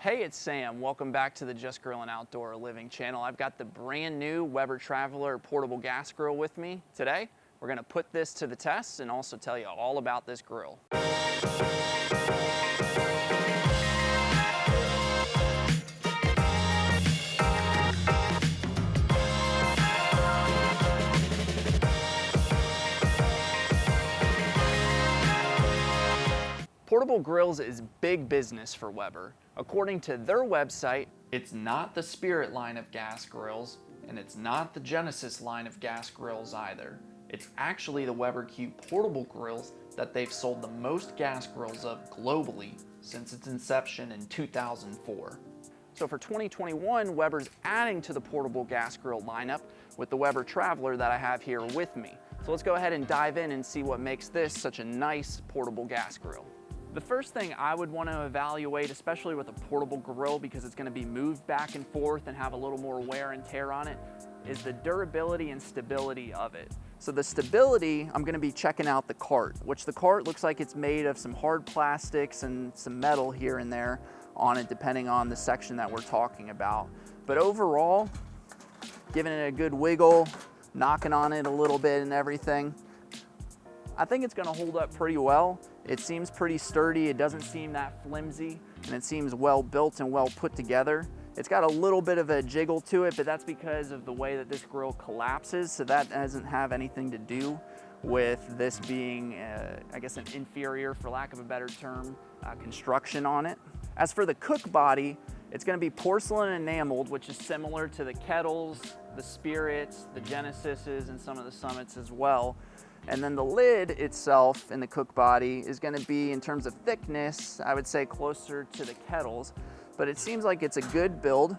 Hey, it's Sam. Welcome back to the Just Grill and Outdoor Living channel. I've got the brand new Weber Traveler portable gas grill with me today. We're gonna put this to the test and also tell you all about this grill. Portable grills is big business for Weber. According to their website, it's not the Spirit line of gas grills, and it's not the Genesis line of gas grills either. It's actually the Weber Q portable grills that they've sold the most gas grills of globally since its inception in 2004. So for 2021, Weber's adding to the portable gas grill lineup with the Weber Traveler that I have here with me. So let's go ahead and dive in and see what makes this such a nice portable gas grill. The first thing I would want to evaluate, especially with a portable grill because it's going to be moved back and forth and have a little more wear and tear on it, is the durability and stability of it. So the stability, I'm going to be checking out the cart, which the cart looks like it's made of some hard plastics and some metal here and there on it, depending on the section that we're talking about. But overall, giving it a good wiggle, knocking on it a little bit and everything, I think it's going to hold up pretty well. It seems pretty sturdy, it doesn't seem that flimsy, and it seems well built and well put together. It's got a little bit of a jiggle to it, but that's because of the way that this grill collapses, so that doesn't have anything to do with this being, I guess, an inferior, for lack of a better term, construction on it. As for the cook body, it's going to be porcelain enameled, which is similar to the Kettles, the Spirits, the Genesises, and some of the Summits as well. And then the lid itself in the cook body is going to be, in terms of thickness, I would say closer to the Kettles, but it seems like it's a good build.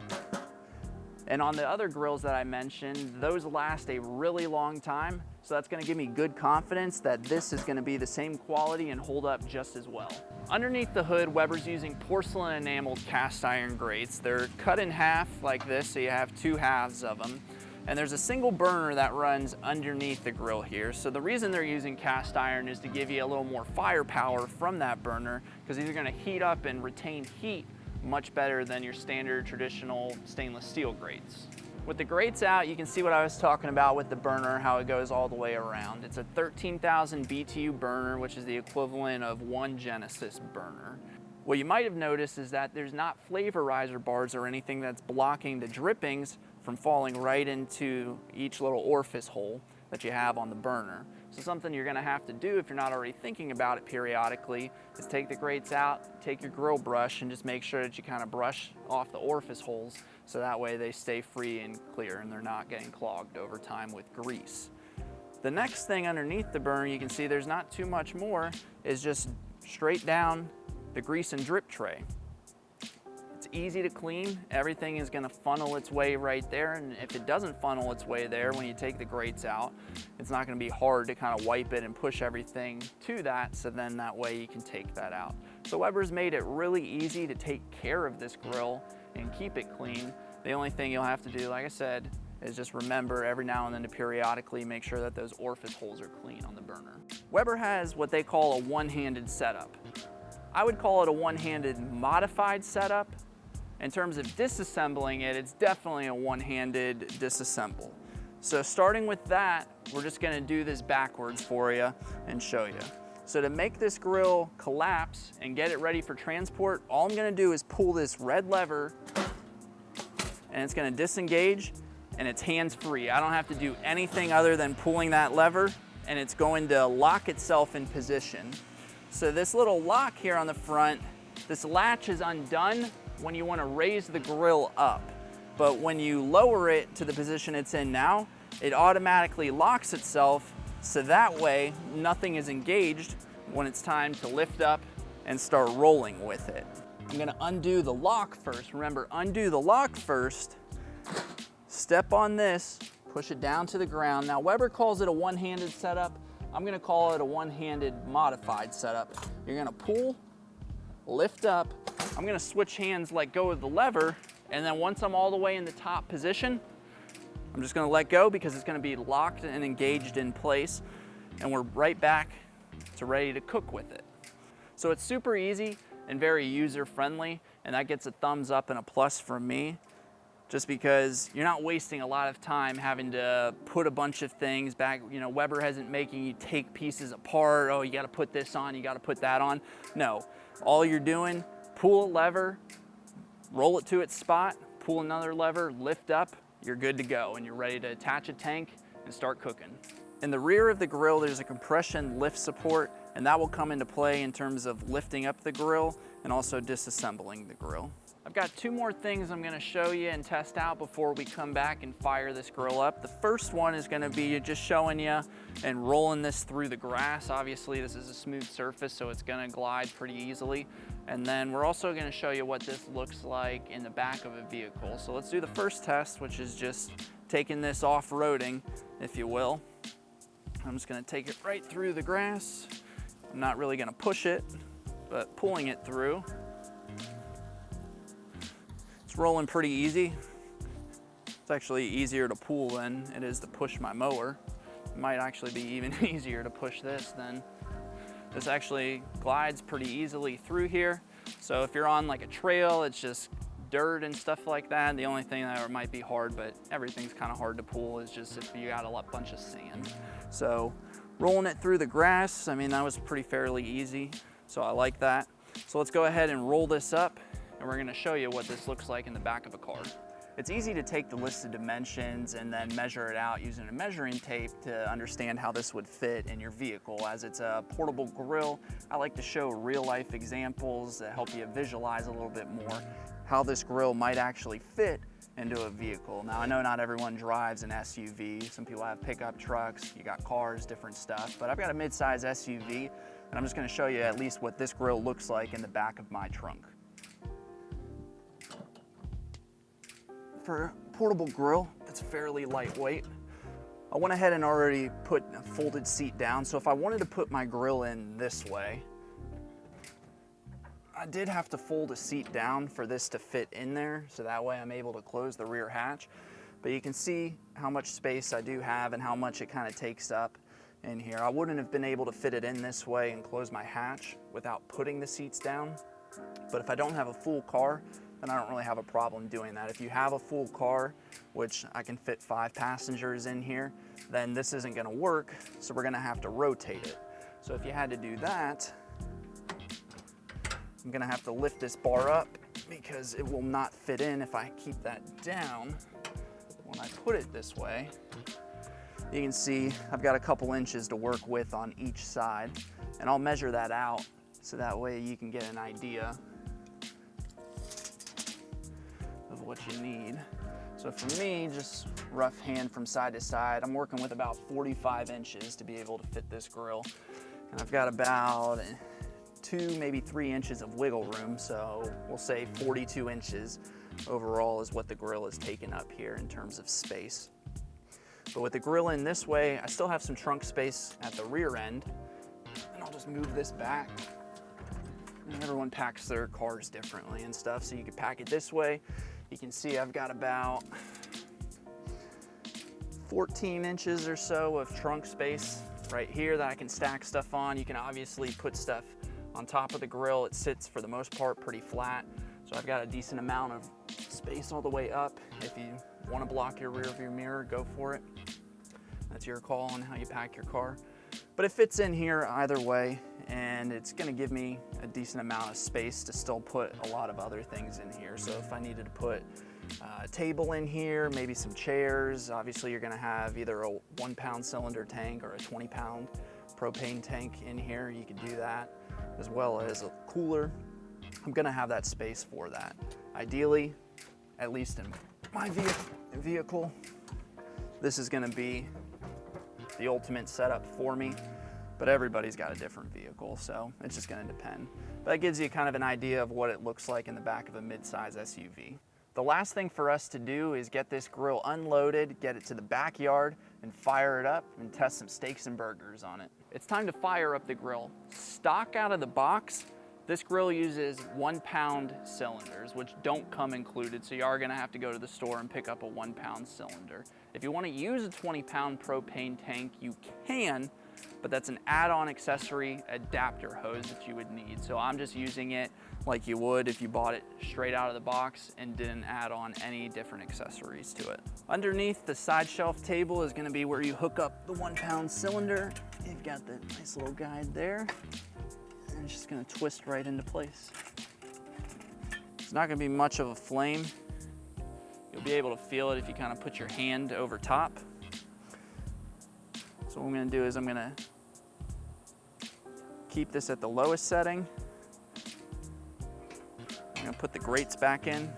And on the other grills that I mentioned, those last a really long time, so that's going to give me good confidence that this is going to be the same quality and hold up just as well. Underneath the hood, Weber's using porcelain enameled cast iron grates. They're cut in half like this, so you have two halves of them. And there's a single burner that runs underneath the grill here. So the reason they're using cast iron is to give you a little more firepower from that burner, because these are going to heat up and retain heat much better than your standard traditional stainless steel grates. With the grates out, you can see what I was talking about with the burner, how it goes all the way around. It's a 13,000 BTU burner, which is the equivalent of one Genesis burner. What you might have noticed is that there's not flavorizer bars or anything that's blocking the drippings from falling right into each little orifice hole that you have on the burner. So something you're gonna have to do, if you're not already thinking about it periodically, is take the grates out, take your grill brush, and just make sure that you kind of brush off the orifice holes so that way they stay free and clear and they're not getting clogged over time with grease. The next thing underneath the burner, you can see there's not too much more, is just straight down the grease and drip tray. It's easy to clean. Everything is going to funnel its way right there, and if it doesn't funnel its way there when you take the grates out, it's not going to be hard to kind of wipe it and push everything to that, so then that way you can take that out. So Weber's made it really easy to take care of this grill and keep it clean. The only thing you'll have to do, like I said, is just remember every now and then to periodically make sure that those orifice holes are clean on the burner. Weber has what they call a one-handed setup. I would call it a one-handed modified setup. In terms of disassembling it, it's definitely a one-handed disassemble. So starting with that, we're just gonna do this backwards for you and show you. So to make this grill collapse and get it ready for transport, all I'm gonna do is pull this red lever and it's gonna disengage and it's hands-free. I don't have to do anything other than pulling that lever and it's going to lock itself in position. So this little lock here on the front, this latch is undone when you want to raise the grill up. But when you lower it to the position it's in now, it automatically locks itself, so that way nothing is engaged when it's time to lift up and start rolling with it. I'm going to undo the lock first. Remember, undo the lock first, step on this, push it down to the ground. Now Weber calls it a one-handed setup. I'm going to call it a one-handed modified setup. You're going to pull, lift up. I'm going to switch hands, let go of the lever, and then once I'm all the way in the top position, I'm just going to let go because it's going to be locked and engaged in place, and we're right back to ready to cook with it. So it's super easy and very user-friendly. and that gets a thumbs up and a plus from me, just because you're not wasting a lot of time having to put a bunch of things back. You know, Weber isn't making you take pieces apart. Oh, you got to put this on, you got to put that on. No, all you're doing, pull a lever, roll it to its spot, pull another lever, lift up, you're good to go, and you're ready to attach a tank and start cooking. In the rear of the grill, there's a compression lift support, and that will come into play in terms of lifting up the grill and also disassembling the grill. I've got two more things I'm gonna show you and test out before we come back and fire this grill up. The first one is gonna be just showing you and rolling this through the grass. Obviously, this is a smooth surface, so it's gonna glide pretty easily. And then we're also gonna show you what this looks like in the back of a vehicle. So let's do the first test, which is just taking this off-roading, if you will. I'm just gonna take it right through the grass. I'm not really gonna push it, but pulling it through. It's rolling pretty easy. It's actually easier to pull than it is to push my mower. It might actually be even easier to push this than this. Actually glides pretty easily through here. So if you're on like a trail, it's just dirt and stuff like that. The only thing that might be hard, but everything's kind of hard to pull, is just if you got a bunch of sand. So rolling it through the grass, I mean, that was pretty fairly easy. So I like that. So let's go ahead and roll this up, and we're gonna show you what this looks like in the back of a car. It's easy to take the listed dimensions and then measure it out using a measuring tape to understand how this would fit in your vehicle. As it's a portable grill, I like to show real life examples that help you visualize a little bit more how this grill might actually fit into a vehicle. Now, I know not everyone drives an SUV. Some people have pickup trucks, you got cars, different stuff, but I've got a mid-size SUV, and I'm just gonna show you at least what this grill looks like in the back of my trunk. For a portable grill, it's fairly lightweight. I went ahead and already put a folded seat down, so if I wanted to put my grill in this way, I did have to fold a seat down for this to fit in there, so that way I'm able to close the rear hatch. But you can see how much space I do have and how much it kind of takes up in here. I wouldn't have been able to fit it in this way and close my hatch without putting the seats down. But if I don't have a full car, then I don't really have a problem doing that. If you have a full car, which I can fit 5 passengers in here, then this isn't gonna work, so we're gonna have to rotate it. So if you had to do that, I'm gonna have to lift this bar up because it will not fit in if I keep that down. When I put it this way, you can see I've got a couple inches to work with on each side, and I'll measure that out so that way you can get an idea of what you need. So for me, just rough hand from side to side, I'm working with about 45 inches to be able to fit this grill. And I've got about 2, maybe 3 inches of wiggle room, so we'll say 42 inches overall is what the grill is taking up here in terms of space. But with the grill in this way, I still have some trunk space at the rear end, and I'll just move this back. And everyone packs their cars differently and stuff, so you can pack it this way. You can see I've got about 14 inches or so of trunk space right here that I can stack stuff on. You can obviously put stuff on top of the grill. It sits for the most part pretty flat, so I've got a decent amount of space all the way up. If you want to block your rear view mirror, go for it. That's your call on how you pack your car. But it fits in here either way, and it's going to give me a decent amount of space to still put a lot of other things in here. So if I needed to put a table in here, maybe some chairs, obviously you're going to have either a 1-pound cylinder tank or a 20-pound propane tank in here. You can do that, as well as a cooler. I'm going to have that space for that. Ideally, at least in my vehicle, this is going to be the ultimate setup for me, but everybody's got a different vehicle, so it's just going to depend. But that gives you kind of an idea of what it looks like in the back of a mid-size SUV. The last thing for us to do is get this grill unloaded, get it to the backyard, and fire it up and test some steaks and burgers on it. It's time to fire up the grill. Stock out of the box, this grill uses 1-pound cylinders, which don't come included, so you are gonna have to go to the store and pick up a 1-pound cylinder. If you wanna use a 20-pound propane tank, you can, but that's an add-on accessory adapter hose that you would need. So I'm just using it like you would if you bought it straight out of the box and didn't add on any different accessories to it. Underneath the side shelf table is going to be where you hook up the 1 pound cylinder. You've got the nice little guide there, and it's just going to twist right into place. It's not going to be much of a flame. You'll be able to feel it if you kind of put your hand over top. So what I'm going to do is I'm going to keep this at the lowest setting. I'm going to put the grates back in.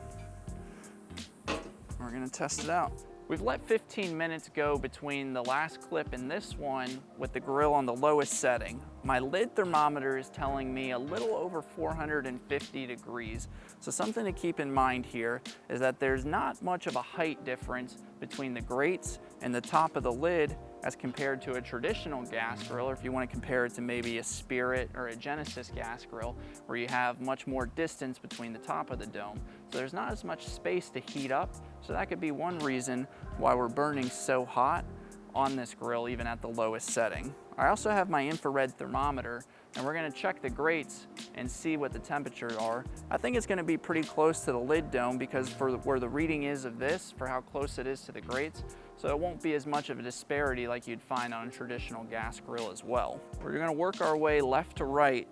We're going to test it out. We've let 15 minutes go between the last clip and this one with the grill on the lowest setting. My lid thermometer is telling me a little over 450 degrees. So something to keep in mind here is that there's not much of a height difference between the grates and the top of the lid as compared to a traditional gas grill, or if you want to compare it to maybe a Spirit or a Genesis gas grill, where you have much more distance between the top of the dome. So there's not as much space to heat up. So that could be one reason why we're burning so hot on this grill, even at the lowest setting. I also have my infrared thermometer, and we're gonna check the grates and see what the temperatures are. I think it's gonna be pretty close to the lid dome because for where the reading is of this, for how close it is to the grates, so it won't be as much of a disparity like you'd find on a traditional gas grill as well. We're gonna work our way left to right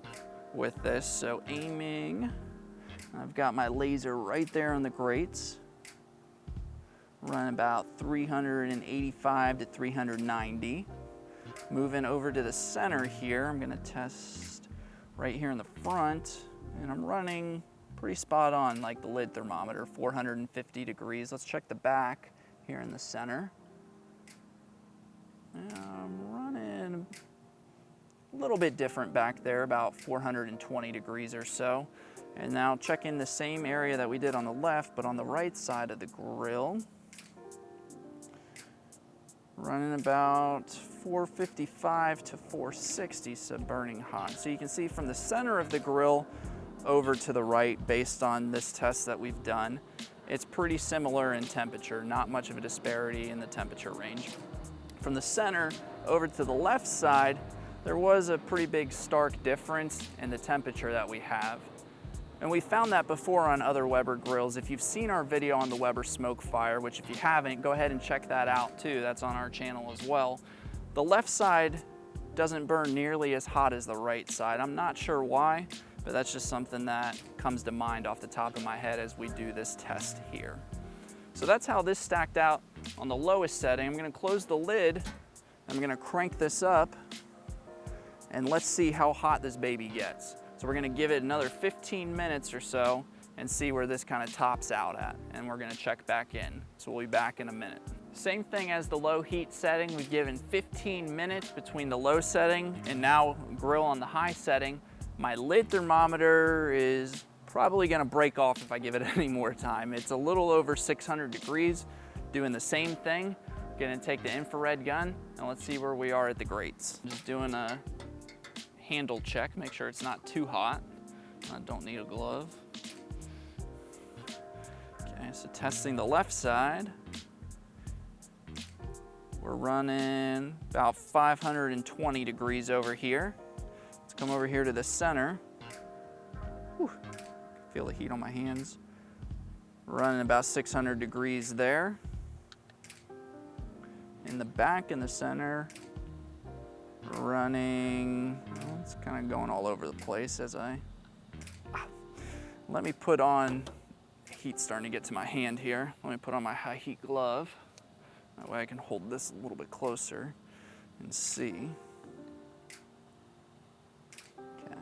with this, so aiming, I've got my laser right there on the grates. Run about 385 to 390. Moving over to the center here, I'm gonna test right here in the front, and I'm running pretty spot on like the lid thermometer, 450 degrees. Let's check the back here in the center. And I'm running a little bit different back there, about 420 degrees or so. And now check in the same area that we did on the left, but on the right side of the grill. Running about 455 to 460, so burning hot. So you can see from the center of the grill over to the right, based on this test that we've done, it's pretty similar in temperature, not much of a disparity in the temperature range. From the center over to the left side, there was a pretty big stark difference in the temperature that we have. And we found that before on other Weber grills. If you've seen our video on the Weber Smoke Fire, which if you haven't, go ahead and check that out too. That's on our channel as well. The left side doesn't burn nearly as hot as the right side. I'm not sure why, but that's just something that comes to mind off the top of my head as we do this test here. So that's how this stacked out on the lowest setting. I'm gonna close the lid, I'm gonna crank this up, and let's see how hot this baby gets. So we're gonna give it another 15 minutes or so and see where this kind of tops out at. And we're gonna check back in. So we'll be back in a minute. Same thing as the low heat setting. We've given 15 minutes between the low setting and now grill on the high setting. My lid thermometer is probably gonna break off if I give it any more time. It's a little over 600 degrees, doing the same thing. Gonna take the infrared gun and let's see where we are at the grates. Just doing a handle check, make sure it's not too hot. I don't need a glove. Okay, so testing the left side. We're running about 520 degrees over here. Let's come over here to the center. Whew. Feel the heat on my hands. Running about 600 degrees there. In the back in the center, running, well, it's kind of going all over the place as let me put on, heat's starting to get to my hand here. Let me put on my high heat glove. That way I can hold this a little bit closer and see. Okay.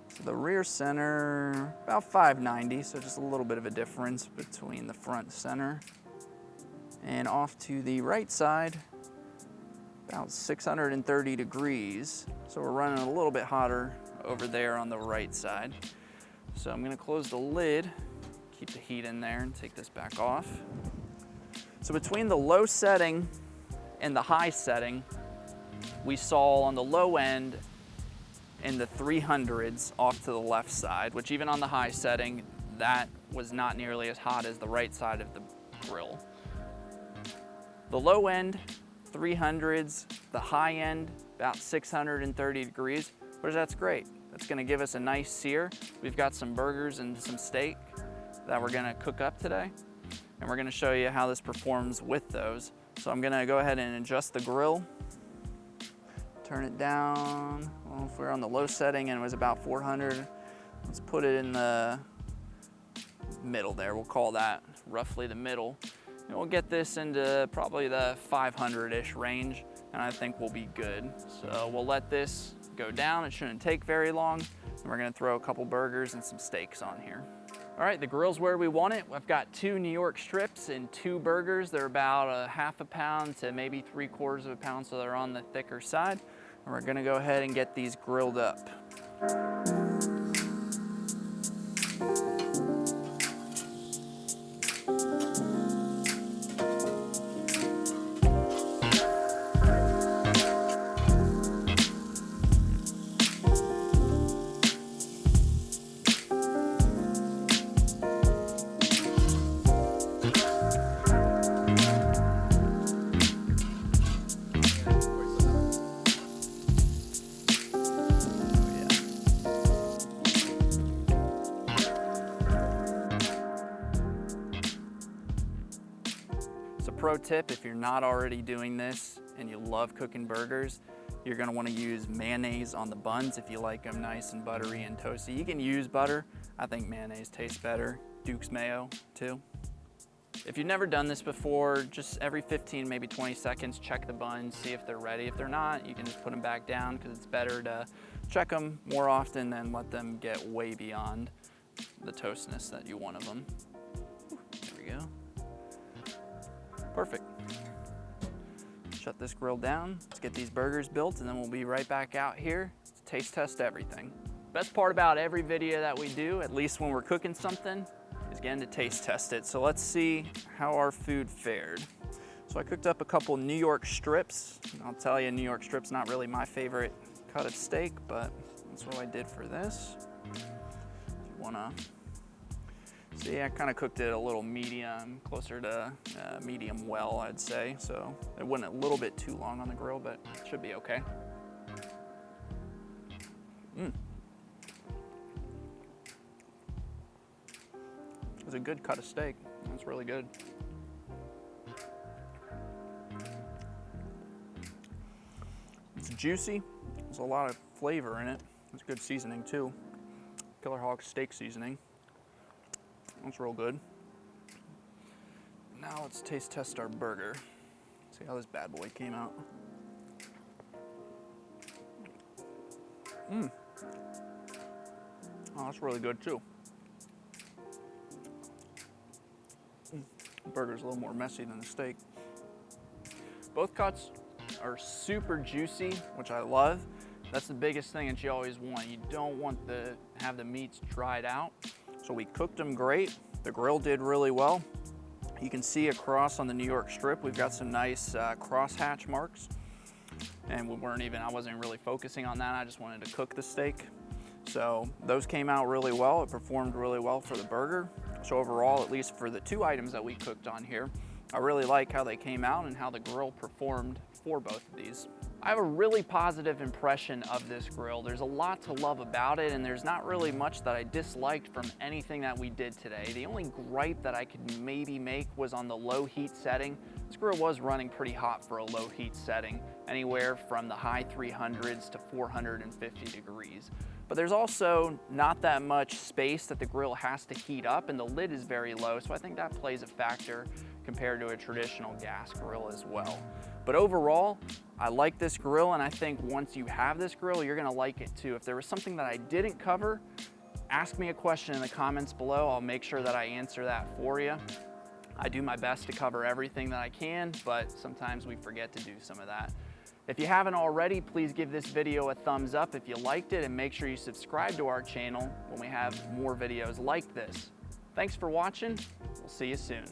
So the rear center, about 590, so just a little bit of a difference between the front center. And off to the right side, about 630 degrees. So we're running a little bit hotter over there on the right side. So I'm gonna close the lid, keep the heat in there and take this back off. So between the low setting and the high setting, we saw on the low end in the 300s off to the left side, which even on the high setting, that was not nearly as hot as the right side of the grill. The low end, 300s, the high end, about 630 degrees, which that's great. It's gonna give us a nice sear. We've got some burgers and some steak that we're gonna cook up today. And we're gonna show you how this performs with those. So I'm gonna go ahead and adjust the grill. Turn it down. Well, if we're on the low setting and it was about 400, let's put it in the middle there. We'll call that roughly the middle. And we'll get this into probably the 500-ish range, and I think we'll be good. So we'll let this go down. It shouldn't take very long. And we're gonna throw a couple burgers and some steaks on here. All right, the grill's where we want it. I've got 2 New York strips and 2 burgers. They're about a half a pound to maybe 3/4 of a pound, so they're on the thicker side. And we're gonna go ahead and get these grilled up. So pro tip, if you're not already doing this and you love cooking burgers, you're gonna wanna use mayonnaise on the buns if you like them nice and buttery and toasty. You can use butter. I think mayonnaise tastes better. Duke's mayo too. If you've never done this before, just every 15, maybe 20 seconds, check the buns, see if they're ready. If they're not, you can just put them back down because it's better to check them more often than let them get way beyond the toastness that you want of them. There we go. Perfect. Shut this grill down. Let's get these burgers built and then we'll be right back out here to taste test everything. Best part about every video that we do, at least when we're cooking something, is getting to taste test it. So let's see how our food fared. So I cooked up a couple New York strips. I'll tell you, New York strips not really my favorite cut of steak, but that's what I did for this. If you wanna see, I kind of cooked it a little medium, closer to medium well, I'd say. So it went a little bit too long on the grill, but it should be okay. It was a good cut of steak. That's really good. It's juicy. There's a lot of flavor in it. It's good seasoning too. Killer Hawk steak seasoning. That's real good. Now let's taste test our burger. See how this bad boy came out. Oh, that's really good too. The burger's a little more messy than the steak. Both cuts are super juicy, which I love. That's the biggest thing that you always want. You don't want to have the meats dried out. So we cooked them great. The grill did really well. You can see across on the New York strip, we've got some nice crosshatch marks. And I wasn't really focusing on that. I just wanted to cook the steak. So those came out really well. It performed really well for the burger. So overall, at least for the 2 items that we cooked on here, I really like how they came out and how the grill performed for both of these. I have a really positive impression of this grill. There's a lot to love about it, and there's not really much that I disliked from anything that we did today. The only gripe that I could maybe make was on the low heat setting. This grill was running pretty hot for a low heat setting, anywhere from the high 300s to 450 degrees. But there's also not that much space that the grill has to heat up, and the lid is very low, so I think that plays a factor compared to a traditional gas grill as well. But overall, I like this grill, and I think once you have this grill, you're gonna like it too. If there was something that I didn't cover, ask me a question in the comments below. I'll make sure that I answer that for you. I do my best to cover everything that I can, but sometimes we forget to do some of that. If you haven't already, please give this video a thumbs up if you liked it, and make sure you subscribe to our channel when we have more videos like this. Thanks for watching. We'll see you soon.